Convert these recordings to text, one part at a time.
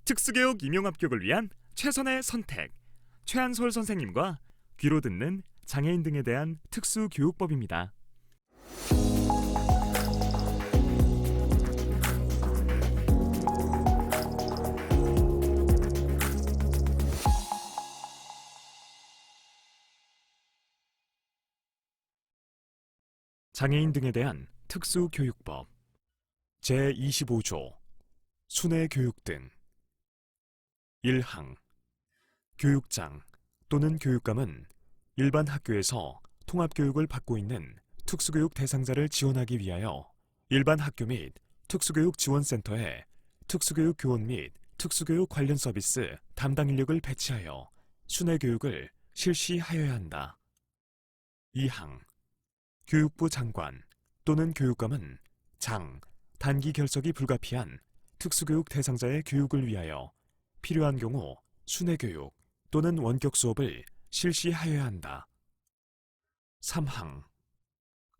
특수교육 임용합격을 위한 최선의 선택. 최한솔 선생님과 귀로 듣는 장애인 등에 대한 특수교육법입니다. 장애인 등에 대한 특수교육법 제25조 순회교육 등 1항 교육장 또는 교육감은 일반 학교에서 통합교육을 받고 있는 특수교육 대상자를 지원하기 위하여 일반 학교 및 특수교육 지원센터에 특수교육 교원 및 특수교육 관련 서비스 담당 인력을 배치하여 순회교육을 실시하여야 한다. 2항 교육부 장관 또는 교육감은 단기 결석이 불가피한 특수교육 대상자의 교육을 위하여 필요한 경우 순회교육 또는 원격 수업을 실시하여야 한다. 3항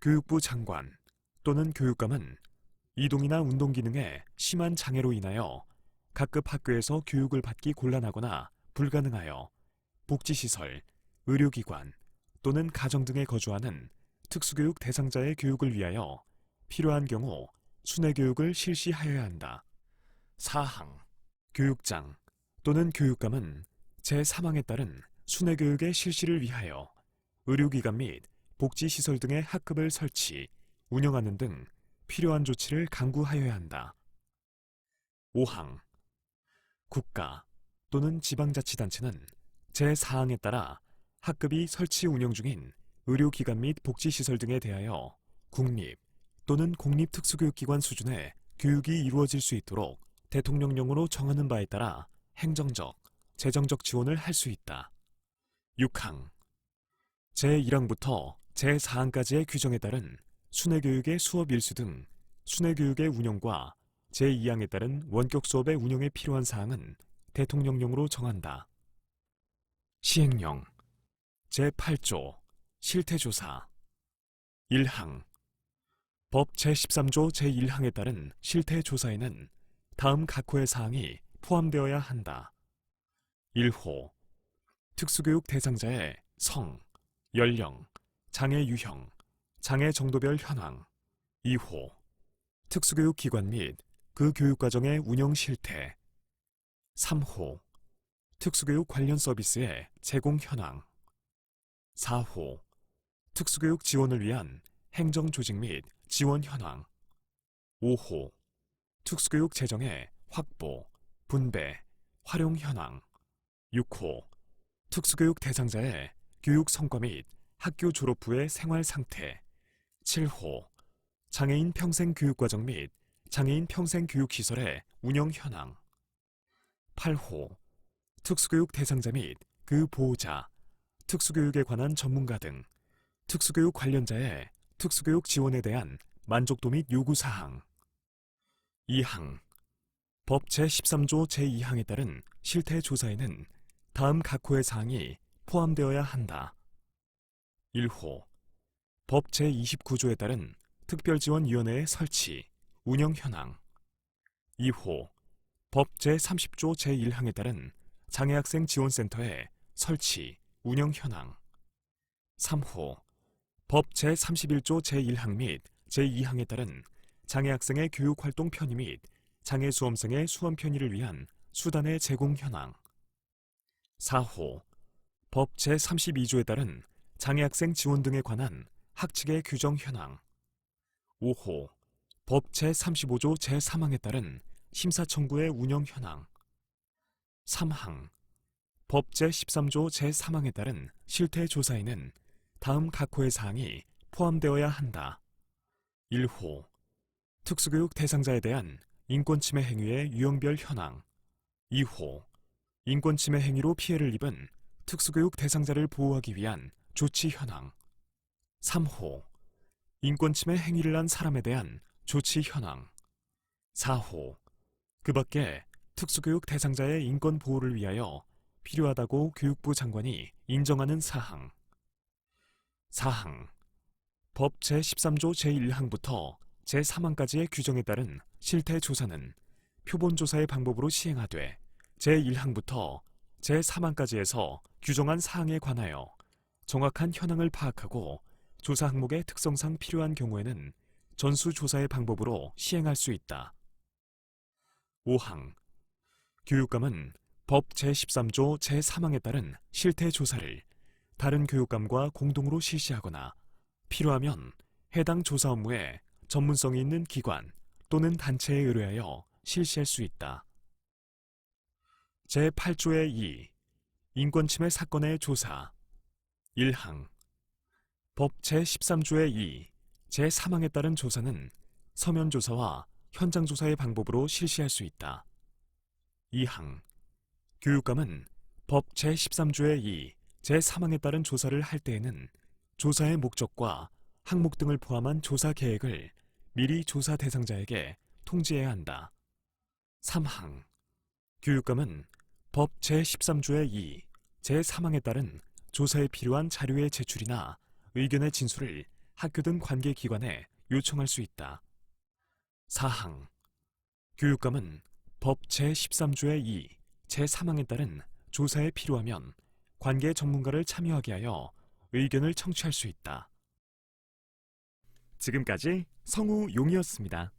교육부 장관 또는 교육감은 이동이나 운동 기능에 심한 장애로 인하여 각급 학교에서 교육을 받기 곤란하거나 불가능하여 복지시설, 의료기관 또는 가정 등에 거주하는 특수교육 대상자의 교육을 위하여 필요한 경우 순회교육을 실시하여야 한다. 4항 교육장 또는 교육감은 제3항에 따른 순회교육의 실시를 위하여 의료기관 및 복지시설 등의 학급을 설치, 운영하는 등 필요한 조치를 강구하여야 한다. 5항 국가 또는 지방자치단체는 제4항에 따라 학급이 설치 운영 중인 의료기관 및 복지시설 등에 대하여 국립 또는 공립특수교육기관 수준의 교육이 이루어질 수 있도록 대통령령으로 정하는 바에 따라 행정적, 재정적 지원을 할 수 있다. 6항 제1항부터 제4항까지의 규정에 따른 순회교육의 수업 일수 등 순회교육의 운영과 제2항에 따른 원격 수업의 운영에 필요한 사항은 대통령령으로 정한다. 시행령 제8조 실태조사 1항 법 제13조 제1항에 따른 실태조사에는 다음 각호의 사항이 포함되어야 한다. 1호 특수교육 대상자의 성, 연령, 장애 유형, 장애 정도별 현황. 2호 특수교육 기관 및 그 교육과정의 운영 실태. 3호 특수교육 관련 서비스의 제공 현황. 4호 특수교육 지원을 위한 행정조직 및 지원 현황. 5호 특수교육 재정의 확보, 분배, 활용 현황. 6호 특수교육 대상자의 교육 성과 및 학교 졸업 후의 생활 상태. 7호 장애인 평생 교육과정 및 장애인 평생 교육시설의 운영 현황. 8호 특수교육 대상자 및 그 보호자, 특수교육에 관한 전문가 등 특수교육 관련자의 특수교육 지원에 대한 만족도 및 요구사항. 2항 법 제13조 제2항에 따른 실태조사에는 다음 각호의 사항이 포함되어야 한다. 1호 법 제29조에 따른 특별지원위원회의 설치, 운영 현황. 2호 법 제30조 제1항에 따른 장애학생 지원센터의 설치, 운영 현황. 3호 법 제31조 제1항 및 제2항에 따른 장애학생의 교육활동 편의 및 장애수험생의 수험 편의를 위한 수단의 제공 현황. 4호 법 제32조에 따른 장애학생 지원 등에 관한 학칙의 규정 현황. 5호 법 제35조 제3항에 따른 심사청구의 운영 현황. 3항 법 제13조 제3항에 따른 실태조사에는 다음 각호의 사항이 포함되어야 한다. 1호 특수교육 대상자에 대한 인권침해 행위의 유형별 현황. 2호 인권침해 행위로 피해를 입은 특수교육 대상자를 보호하기 위한 조치 현황. 3호 인권침해 행위를 한 사람에 대한 조치 현황. 4호 그 밖에 특수교육 대상자의 인권 보호를 위하여 필요하다고 교육부 장관이 인정하는 사항. 4항 법 제13조 제1항부터 제3항까지의 규정에 따른 실태조사는 표본조사의 방법으로 시행하되 제1항부터 제3항까지에서 규정한 사항에 관하여 정확한 현황을 파악하고 조사 항목의 특성상 필요한 경우에는 전수조사의 방법으로 시행할 수 있다. 5항. 교육감은 법 제13조 제3항에 따른 실태조사를 다른 교육감과 공동으로 실시하거나 필요하면 해당 조사 업무에 전문성이 있는 기관 또는 단체에 의뢰하여 실시할 수 있다. 제8조의 2. 인권침해 사건의 조사. 1항. 법 제13조의 2. 제3항에 따른 조사는 서면조사와 현장조사의 방법으로 실시할 수 있다. 2항. 교육감은 법 제13조의 2. 제3항에 따른 조사를 할 때에는 조사의 목적과 항목 등을 포함한 조사 계획을 미리 조사 대상자에게 통지해야 한다. 3항. 교육감은 법 제13조의 2. 제3항에 따른 조사에 필요한 자료의 제출이나 의견의 진술을 학교 등 관계기관에 요청할 수 있다. 4항. 교육감은 법 제13조의 2. 제3항에 따른 조사에 필요하면 관계 전문가를 참여하게 하여 의견을 청취할 수 있다. 지금까지 성우 용이었습니다.